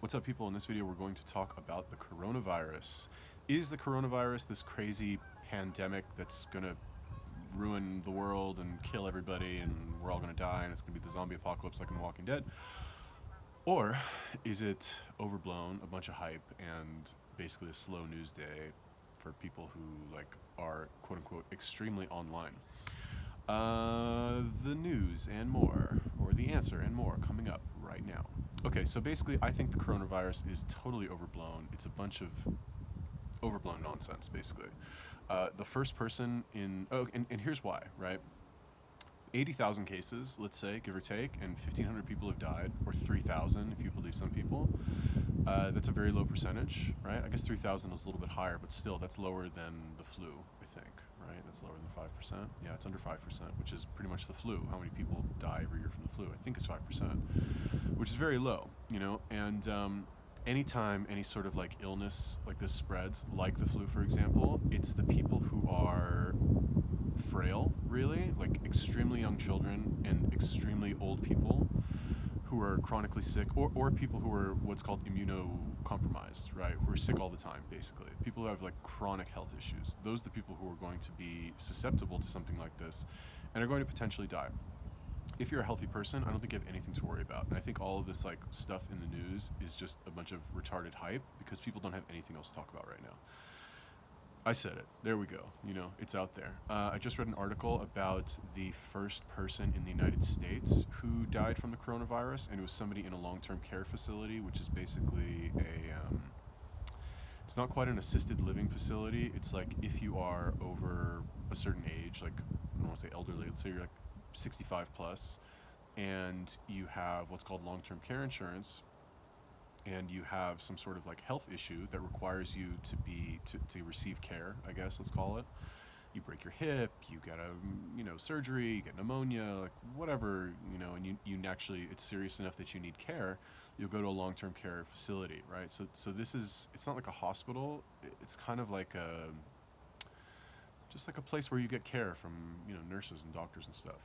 What's up, people? In this video, we're going to talk about the coronavirus. Is the coronavirus this crazy pandemic that's gonna ruin the world and kill everybody and we're all gonna die and it's gonna be the zombie apocalypse like in The Walking Dead? Or is it overblown, a bunch of hype, and basically a slow news day for people who are quote unquote extremely online? The news and more, or the answer and more, coming up right now. Okay, so basically, I think the coronavirus is totally overblown. It's a bunch of overblown nonsense, basically. The first person in, and here's why, right? 80,000 cases, let's say, give or take, and 1,500 people have died, or 3,000 if you believe some people. That's a very low percentage, right? I guess 3,000 is a little bit higher, but still, that's lower than the flu, I think, right? That's lower than 5%. Yeah, it's under 5%, which is pretty much the flu. How many people die every year from the flu? I think it's 5%, which is very low, you know? And anytime any sort of illness like this spreads, like the flu, for example, it's the people who are frail, really, like extremely young children and extremely old people who are chronically sick, or people who are what's called immunocompromised, right? Who are sick all the time, basically. People who have chronic health issues. Those are the people who are going to be susceptible to something like this and are going to potentially die. If you're a healthy person, I don't think you have anything to worry about. And I think all of this stuff in the news is just a bunch of retarded hype because people don't have anything else to talk about right now. I said it. There we go. You know, it's out there. I just read an article about the first person in the United States who died from the coronavirus, and it was somebody in a long-term care facility, which is basically it's not quite an assisted living facility. It's like if you are over a certain age, I don't want to say elderly, let's say you're 65 plus, and you have what's called long-term care insurance, and you have some sort of health issue that requires you to receive care, I guess, let's call it. You break your hip, you get a surgery, you get pneumonia, whatever, and you actually, it's serious enough that you need care, you'll go to a long-term care facility, right? So this is, it's not like a hospital, it's kind of just like a place where you get care from nurses and doctors and stuff.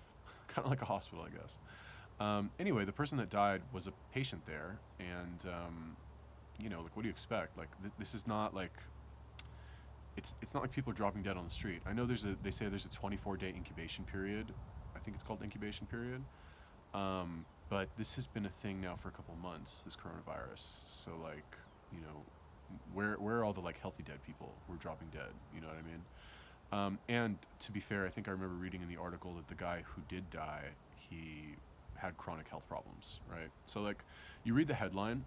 Kind of like a hospital, I guess. Anyway, the person that died was a patient there, and what do you expect? This is not it's not like people are dropping dead on the street. I know they say there's a 24-day incubation period. I think it's called incubation period. But this has been a thing now for a couple months, this coronavirus. So where are all the healthy dead people who are dropping dead? You know what I mean? And to be fair, I think I remember reading in the article that the guy who did die, he had chronic health problems, right? So you read the headline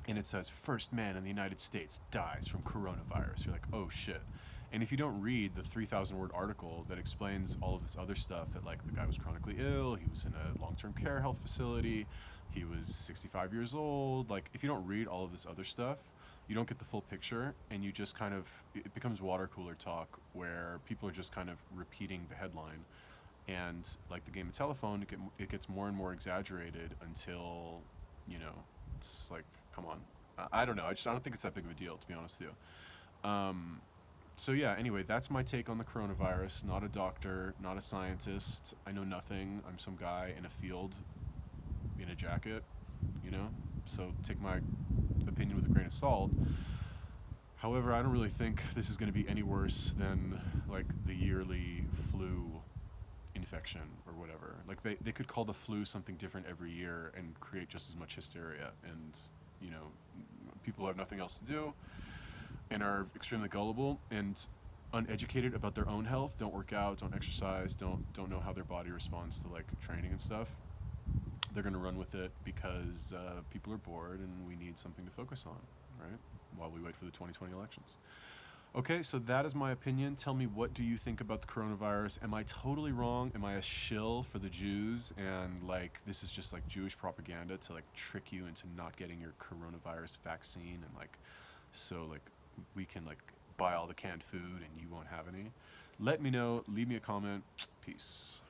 and it says first man in the United States dies from coronavirus. You're like, oh shit. And if you don't read the 3,000 word article that explains all of this other stuff, that the guy was chronically ill, he was in a long-term care health facility, he was 65 years old, if you don't read all of this other stuff, you don't get the full picture, and you just it becomes water cooler talk where people are just kind of repeating the headline. And like the game of telephone, it gets more and more exaggerated until, it's come on. I don't know. I don't think it's that big of a deal, to be honest with you. So yeah, anyway, that's my take on the coronavirus. Not a doctor, not a scientist. I know nothing. I'm some guy in a field in a jacket, so take my opinion with a grain of salt. However, I don't really think this is going to be any worse than the yearly flu infection or whatever. They could call the flu something different every year and create just as much hysteria, and people have nothing else to do and are extremely gullible and uneducated about their own health, don't work out, don't exercise, don't know how their body responds to training and stuff. They're going to run with it because people are bored and we need something to focus on, right, while we wait for the 2020 elections. Okay, so that is my opinion. Tell me, what do you think about the coronavirus? Am I totally wrong? Am I a shill for the Jews? And this is just Jewish propaganda to trick you into not getting your coronavirus vaccine, and so we can buy all the canned food and you won't have any? Let me know. Leave me a comment. Peace.